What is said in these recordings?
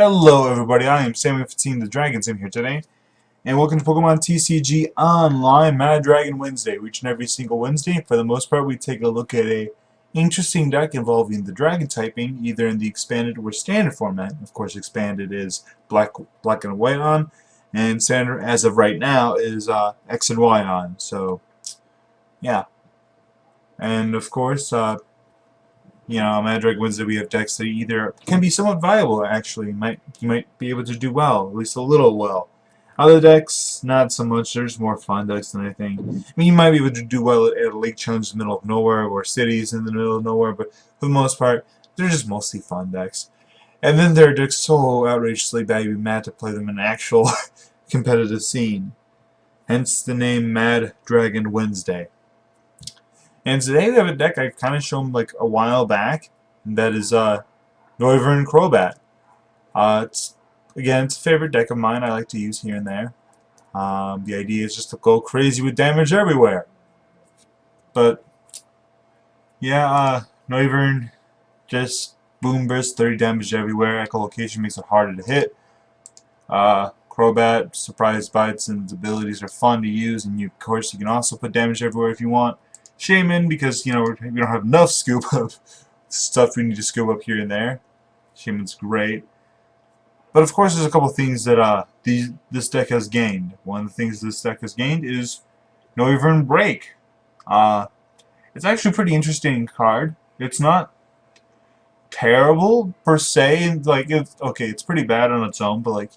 Hello everybody, I am Samuel15 the Dragon Sim here today, and welcome to Pokemon TCG Online Mad Dragon Wednesday. Each and every single Wednesday, for the most part, we take a look at a interesting deck involving the Dragon typing, either in the expanded or standard format. Of course, expanded is black and white on, and standard, as of right now, is X and Y on. So, yeah. And of course, on Mad Dragon Wednesday we have decks that either can be somewhat viable actually. You might be able to do well, at least a little well. Other decks, not so much. There's more fun decks than anything. I mean, you might be able to do well at a lake challenge in the middle of nowhere or cities in the middle of nowhere, but for the most part, they're just mostly fun decks. And then there are decks so outrageously bad you'd be mad to play them in an actual competitive scene. Hence the name Mad Dragon Wednesday. And today we have a deck I've kind of shown like a while back, and that is Noivern Crobat. It's a favorite deck of mine I like to use here and there. The idea is just to go crazy with damage everywhere. But yeah, Noivern just boom burst 30 damage everywhere. Echolocation makes it harder to hit. Crobat, surprise bites, and its abilities are fun to use, and of course you can also put damage everywhere if you want. Shaman, because we don't have enough scoop of stuff we need to scoop up here and there. Shaman's great. But of course there's a couple things that this deck has gained. One of the things this deck has gained is Noivern BREAK. It's actually a pretty interesting card. It's not terrible per se, it's pretty bad on its own, but like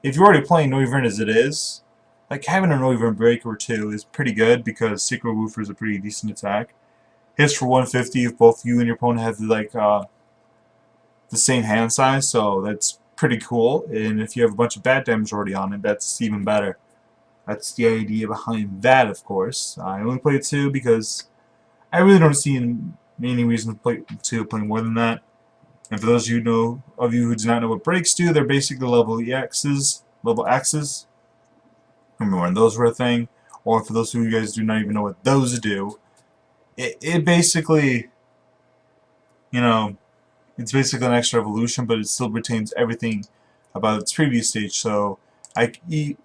if you're already playing Noivern as it is, like having a Noivern BREAK or two is pretty good because Secret Woofer is a pretty decent attack. Hits for 150 if both you and your opponent have the same hand size, so that's pretty cool. And if you have a bunch of bat damage already on it, that's even better. That's the idea behind that, of course. I only played 2 because I really don't see any reason to play more than that. And for those of you who do not know what breaks do, they're basically level axes. Remember when those were a thing, or for those of you guys do not even know what those do, it basically, it's basically an extra evolution, but it still retains everything about its previous stage. So I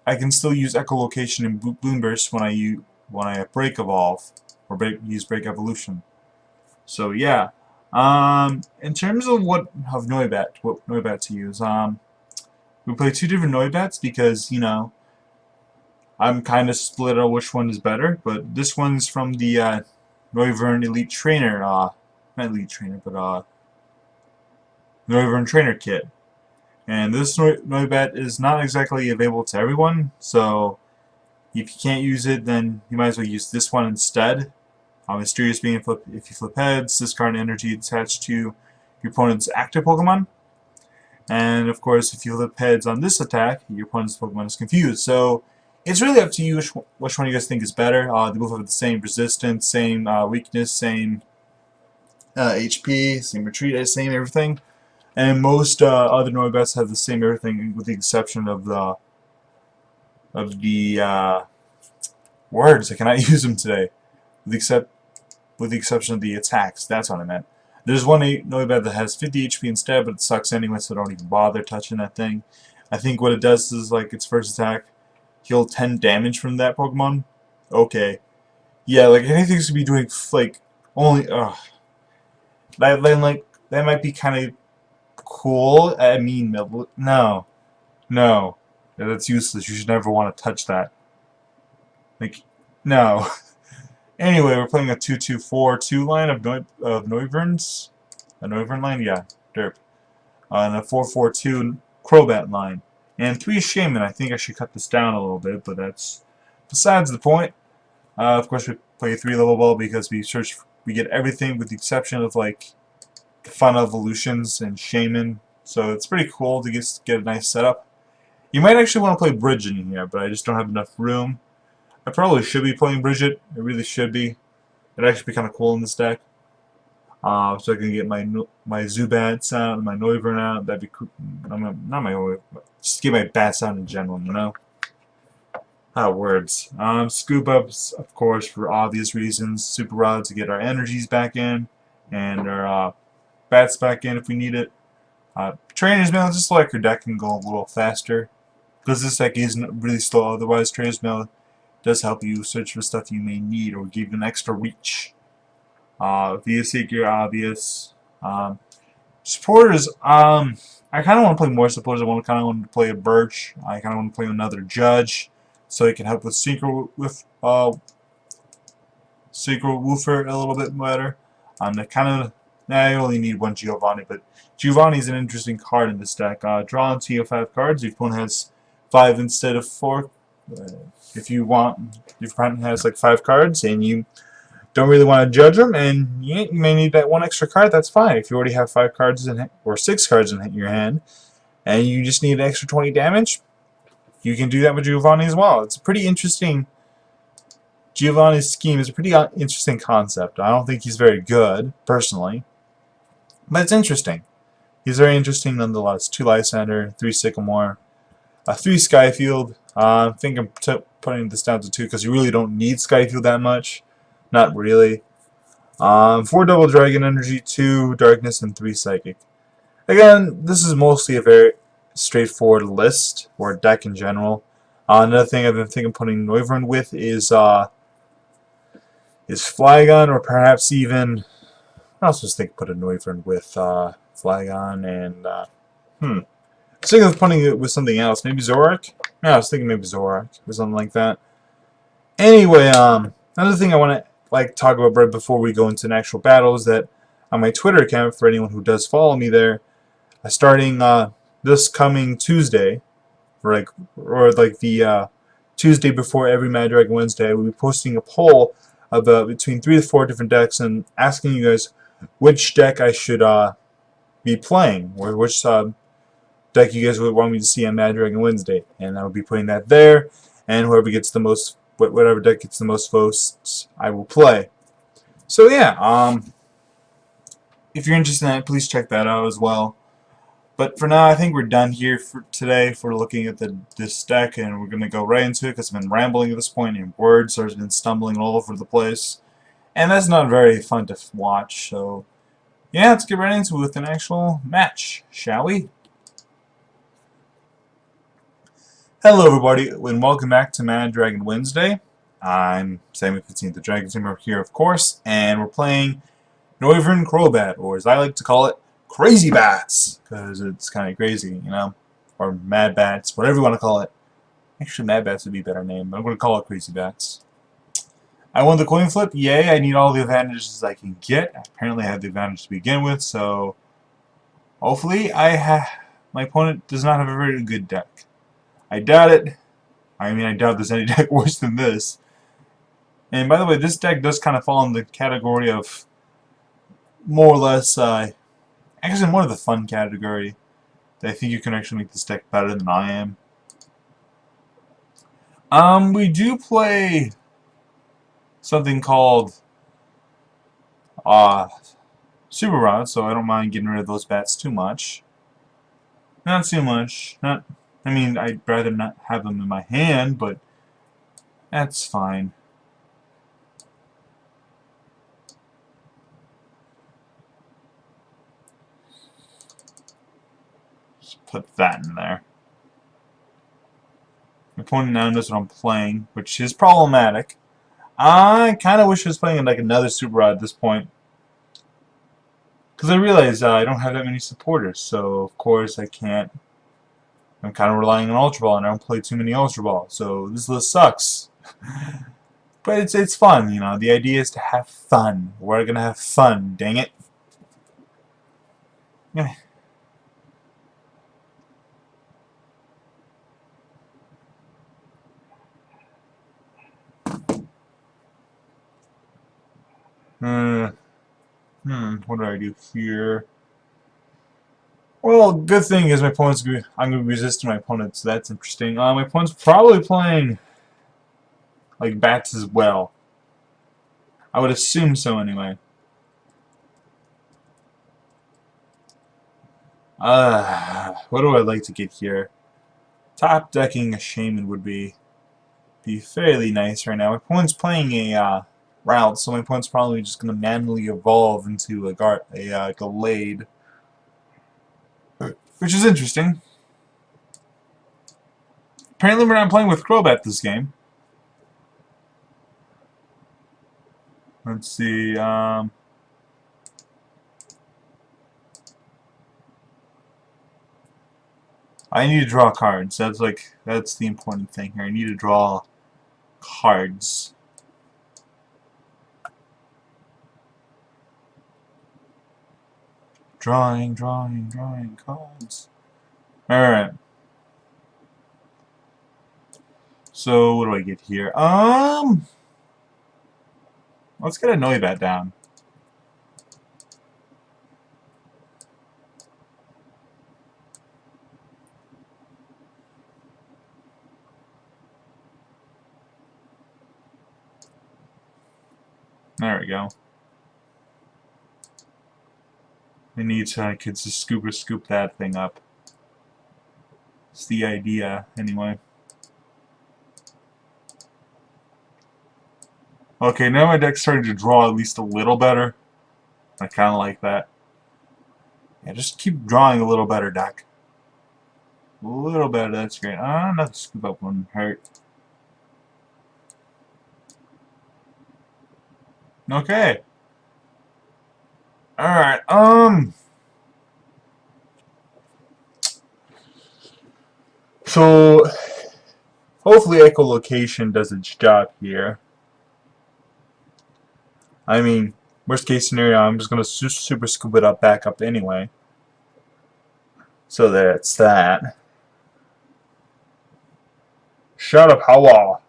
can still use echolocation and boom burst when I break evolve or use break evolution. So yeah, in terms of what Noibat to use, we play 2 different Noibats because I'm kind of split on which one is better, but this one's from the Noivern Elite Trainer, not Elite Trainer, but Noivern Trainer Kit. And this Noibat is not exactly available to everyone, so if you can't use it, then you might as well use this one instead. Mysterious Being, if you flip heads, discard energy attached to your opponent's active Pokemon. And of course, if you flip heads on this attack, your opponent's Pokemon is confused. So it's really up to you which one you guys think is better. They both have the same resistance, same weakness, same HP, same retreat, same everything. And most other Noibats have the same everything, with the exception of the words. I cannot use them today, with the exception of the attacks. That's what I meant. There's one Noibat that has 50 HP instead, but it sucks anyway, so don't even bother touching that thing. I think what it does is, like, its first attack, heal 10 damage from that Pokemon. Okay. Yeah, like, anything's to be doing, like, only, that might be kind of cool. I mean, no. No. Yeah, that's useless. You should never want to touch that. Like, no. Anyway, we're playing a 2-2-4-2 line of Noiverns. A Noivern line? Yeah, derp. And a 4-4-2 Crobat line. And 3 Shaman. I think I should cut this down a little bit, but that's besides the point. Of course, we play 3 level ball because we get everything with the exception of like the fun evolutions and Shaman. So it's pretty cool to get a nice setup. You might actually want to play Bridget in here, but I just don't have enough room. I probably should be playing Bridget. It really should be. It'd actually be kind of cool in this deck. So I can get my Zubats out and my Noivern out. That'd be cool. Not my Noivern, just get my bats out in general, words. Scoop ups, of course, for obvious reasons. Super Rod to get our energies back in, and our bats back in if we need it. Trainer's Mail, just so like your deck can go a little faster. Because this deck isn't really slow, otherwise Trainer's Mail does help you search for stuff you may need or give you an extra reach. Via Seeker, obvious. Supporters, I kind of want to play more supporters. I kind of want to play a Birch. I kind of want to play another Judge, so he can help with Secret Woofer a little bit better. I only need one Giovanni, but Giovanni is an interesting card in this deck. Draw until you have 5 cards. Your opponent has 5 instead of 4. If you want, your opponent has like 5 cards, and you don't really want to judge them, and you may need that 1 extra card. That's fine. If you already have 5 cards or 6 cards in your hand, and you just need an extra 20 damage, you can do that with Giovanni as well. It's a pretty interesting. Giovanni's scheme is a pretty interesting concept. I don't think he's very good, personally, but it's interesting. He's very interesting nonetheless. 2 Lysander, 3 Sycamore, 3 Skyfield. I think I'm putting this down to 2 because you really don't need Skyfield that much. Not really. 4 Double Dragon Energy, 2 Darkness, and 3 Psychic. Again, this is mostly a very straightforward list, or deck in general. Another thing I've been thinking of putting Noivern with is Flygon, or perhaps even... I also just think put a Noivern with Flygon, and... I was thinking of putting it with something else. Maybe Zorak? Yeah, I was thinking maybe Zorak, or something like that. Anyway, another thing I want to talk about right before we go into an actual battle is that on my Twitter account, for anyone who does follow me there, starting this coming Tuesday, or the Tuesday before every Mad Dragon Wednesday, I will be posting a poll about between 3 to 4 different decks and asking you guys which deck I should be playing, or which deck you guys would want me to see on Mad Dragon Wednesday, and I will be putting that there, and whoever gets the most, whatever deck gets the most votes, I will play. So yeah, if you're interested in that, please check that out as well. But for now, I think we're done here for today for looking at this deck, and we're going to go right into it because I've been rambling at this point, and words have been stumbling all over the place. And that's not very fun to watch, so yeah, let's get right into it with an actual match, shall we? Hello everybody, and welcome back to Mad Dragon Wednesday. I'm Sammy15, the Dragon Tamer here, of course, and we're playing Noivern Crobat, or as I like to call it, Crazy Bats, because it's kind of crazy, you know, or Mad Bats, whatever you want to call it. Actually, Mad Bats would be a better name, but I'm going to call it Crazy Bats. I won the coin flip, yay, I need all the advantages I can get. Apparently I have the advantage to begin with, so hopefully my opponent does not have a very good deck. I doubt it. I mean, I doubt there's any deck worse than this. And by the way, this deck does kind of fall in the category of more or less, actually more of the fun category. I think you can actually make this deck better than I am. We do play something called Super Rod, so I don't mind getting rid of those bats too much. Not too much. I mean, I'd rather not have them in my hand, but that's fine. Just put that in there. My opponent now knows what I'm playing, which is problematic. I kind of wish I was playing like another Super Rod at this point. Because I realize I don't have that many supporters, so of course I can't. I'm kind of relying on Ultra Ball, and I don't play too many Ultra Ball, so this list sucks. But it's fun, you know. The idea is to have fun. We're gonna have fun, dang it. Yeah. What do I do here? Well, good thing is I'm going to be resisting my opponent, so that's interesting. My opponent's probably playing like bats as well. I would assume so anyway. What do I like to get here? Top decking a Shaman would be fairly nice right now. My opponent's playing a route, so my opponent's probably just going to manually evolve into a Glade. which is interesting. Apparently we're not playing with Crobat this game. Let's see, I need to draw cards. That's the important thing here. I need to draw cards. Drawing cards. Alright. So, what do I get here? Let's get a Noivern down. There we go. I need to, I could just scoop that thing up. It's the idea, anyway. Okay, now my deck's starting to draw at least a little better. I kind of like that. Yeah, just keep drawing a little better, deck. A little better, that's great. Another scoop up wouldn't hurt. Okay. Alright, so, hopefully echolocation does its job here. I mean, worst case scenario, I'm just gonna super scoop it up back up anyway. So that's that. Shut up, power.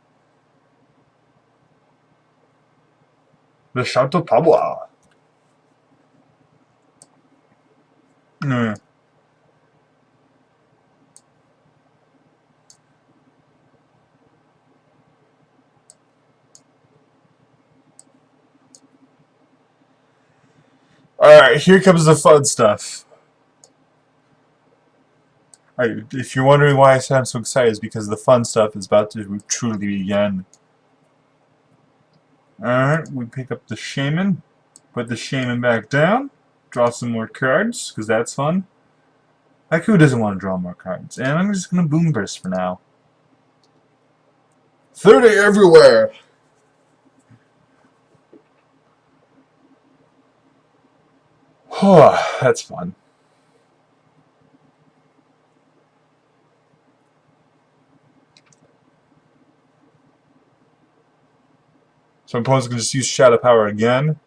The shut up, power. Alright, here comes the fun stuff. If you're wondering why I sound so excited, it's because the fun stuff is about to truly begin. Alright, we pick up the Shaman, put the Shaman back down, draw some more cards, because that's fun. Like, who doesn't want to draw more cards? And I'm just going to Boom Burst for now. 30 everywhere! That's fun. So my opponent's going to just use Shadow Power again.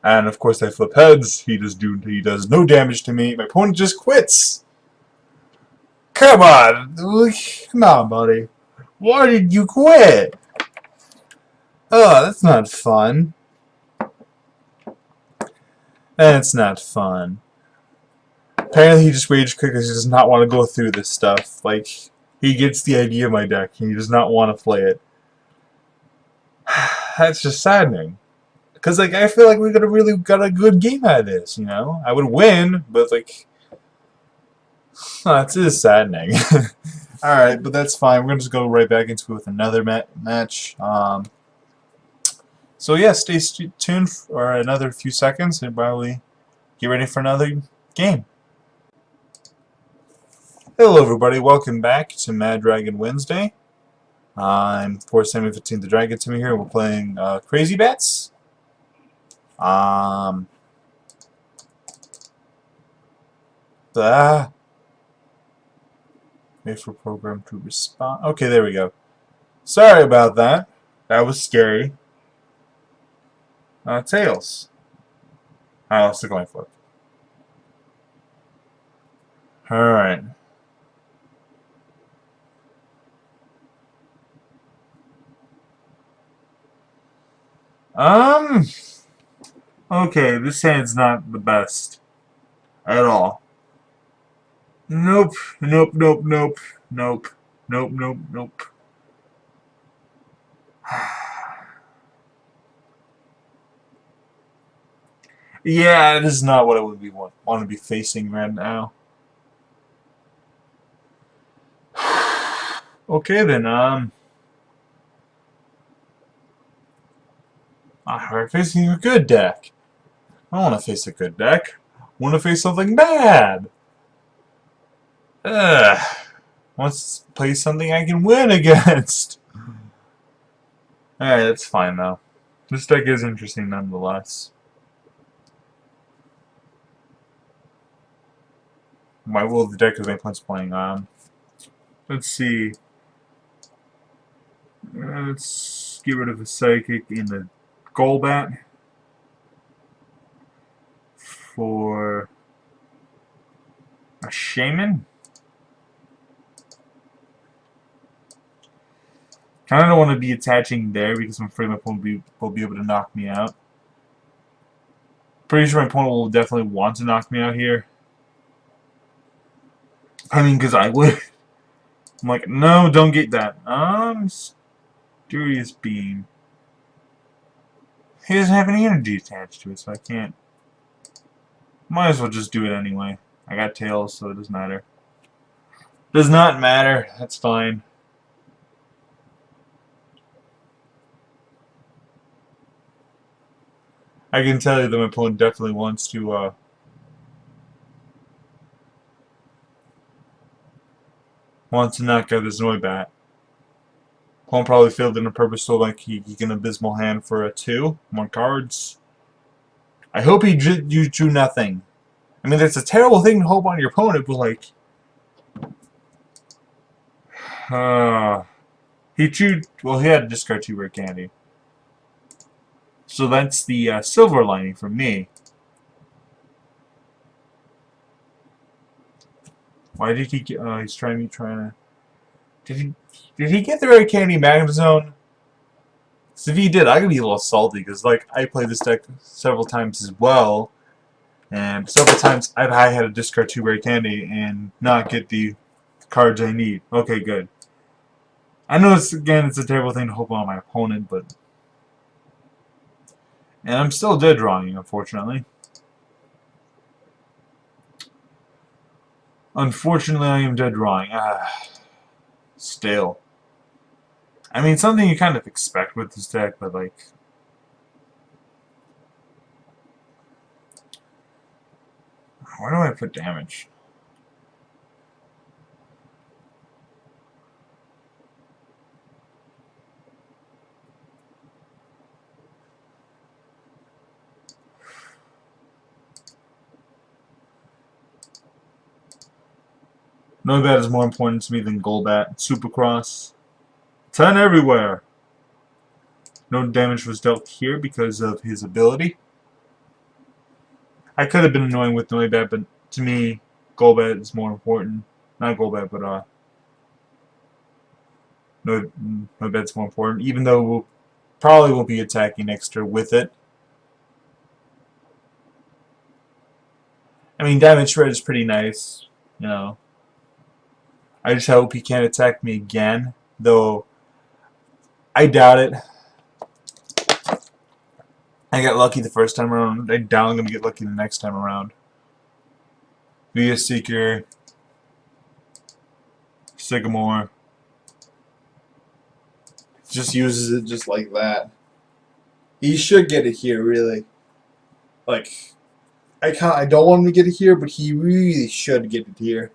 And of course I flip heads. He does no damage to me. My opponent just quits! Come on! Come on, buddy. Why did you quit? Oh, that's not fun. That's not fun. Apparently he just rage quit because he does not want to go through this stuff. Like, he gets the idea of my deck and he does not want to play it. That's just saddening. Because, like, I feel like we could have really got a good game out of this, you know? I would win, but, like, it is saddening. Alright, but that's fine. We're going to just go right back into it with another match. So, yeah, stay tuned for another few seconds and probably get ready for another game. Hello, everybody. Welcome back to Mad Dragon Wednesday. I'm 4/7/15 the Dragon Team here. We're playing Crazy Bats. Wait for program to respond. Okay, there we go. Sorry about that. That was scary. Tails. Alright, let's stick on my foot. Alright. Okay, this hand's not the best. At all. Nope. Nope, nope, nope. Nope. Nope, nope, nope. Yeah, this is not what I would want to be facing right now. Okay then, I'm facing a good deck. I don't want to face a good deck. I want to face something bad. Ugh. Wants to play something I can win against. Alright, that's fine though. This deck is interesting nonetheless. My will of the deck is my opponent's playing on. Let's see. Let's get rid of the Psychic in the Golbat for a Shaman. Kind of don't want to be attaching there because I'm afraid my opponent will be able to knock me out. Pretty sure my opponent will definitely want to knock me out here. I mean, because I would. I'm like, no, don't get that. Mysterious Beam. He doesn't have any energy attached to it, so I can't. Might as well just do it anyway. I got tails, so it doesn't matter. Does not matter. That's fine. I can tell you that my opponent definitely wants to knock out this Noibat. Opponent probably filled in a purpose so like he can abysmal hand for a 2. More cards. I hope you drew nothing. I mean, that's a terrible thing to hope on your opponent, but like, he drew. Well, he had to discard 2 rare candy. So that's the silver lining for me. Why did he get? He's trying to. Did he get the rare candy Magnum Zone? Because if he did, I could be a little salty because like I played this deck several times as well, and several times I had to discard 2 rare candy and not get the cards I need. Okay, good. I know it's a terrible thing to hope on my opponent, but and I'm still dead drawing, unfortunately. Unfortunately, I am dead drawing. Still. I mean, something you kind of expect with this deck, but like, where do I put damage? Noibat is more important to me than Golbat. Supercross. 10 everywhere. No damage was dealt here because of his ability. I could have been annoying with Noibat, but to me, Golbat is more important. Not Golbat, but Noibat's more important. Even though we'll probably won't be attacking next turn with it. I mean, damage shred is pretty nice, you know. I just hope he can't attack me again, though I doubt it. I got lucky the first time around. I doubt I'm going to get lucky the next time around. Via Seeker, Sycamore. Just uses it just like that. He should get it here, really. Like, I don't want him to get it here, but he really should get it here.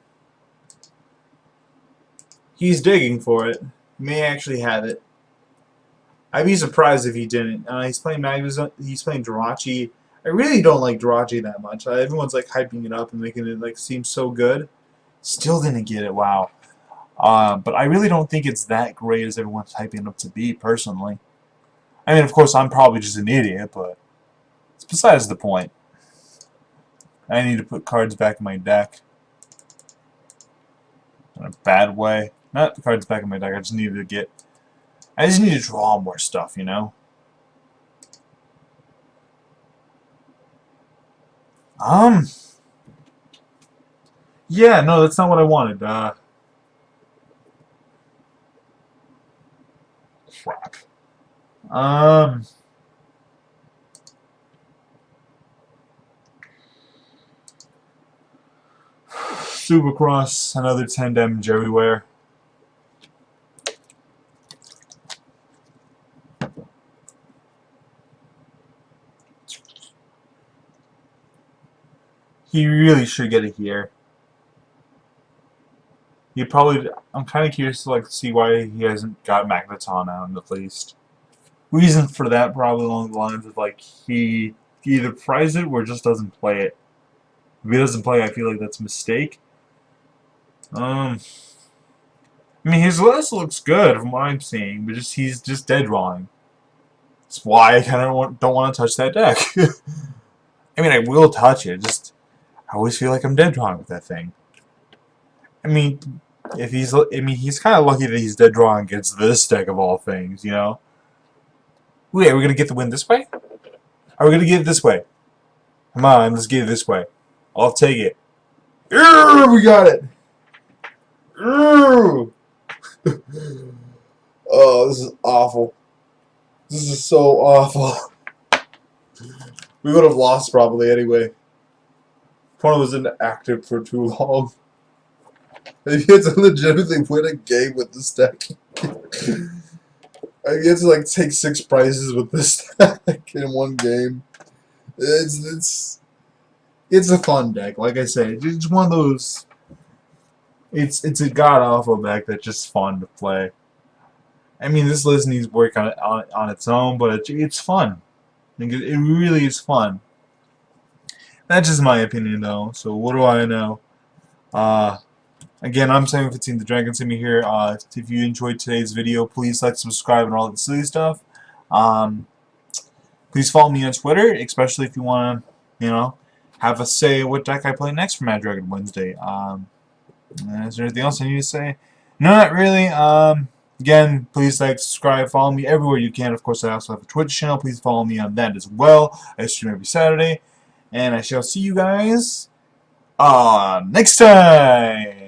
He's digging for it. May actually have it. I'd be surprised if he didn't. He's playing Magnus. He's playing Jirachi. I really don't like Jirachi that much. Everyone's like hyping it up and making it like seem so good. Still didn't get it. Wow. But I really don't think it's that great as everyone's hyping it up to be. Personally, I mean, of course, I'm probably just an idiot, but it's besides the point. I need to put cards back in my deck. In a bad way. Not the cards back in my deck. I just need to draw more stuff, you know? Yeah, no, that's not what I wanted. Crap. Supercross, another 10 damage everywhere. He really should get it here. he probably. I'm kind of curious to like see why he hasn't got Magneton out at least. Reason for that probably along the lines of like he either tries it or just doesn't play it. If he doesn't play, I feel like that's a mistake. I mean, his list looks good from what I'm seeing, but he's just dead wrong. That's why I kind of don't want to touch that deck. I mean, I will touch it. Just I always feel like I'm dead wrong with that thing. I mean, he's kind of lucky that he's dead wrong against this deck of all things, you know. Wait, are we gonna get the win this way? Are we gonna get it this way? Come on, let's get it this way. I'll take it. We got it. Oh, this is awful. This is so awful. We would have lost probably anyway. Porno wasn't active for too long. If you had to legitimately win a game with this deck, you have to like take 6 prizes with this deck in one game. It's a fun deck. Like I said, it's one of those. It's a god awful deck that's just fun to play. I mean, this list needs work on its own, but it's fun. It really is fun. That's just my opinion, though. So what do I know? Again, I'm 715 the Dragon Simmy here. If you enjoyed today's video, please like, subscribe, and all that silly stuff. Please follow me on Twitter, especially if you want to, have a say what deck I play next for Mad Dragon Wednesday. Is there anything else I need to say? No, not really. Again, please like, subscribe, follow me everywhere you can. Of course, I also have a Twitch channel. Please follow me on that as well. I stream every Saturday. And I shall see you guys next time.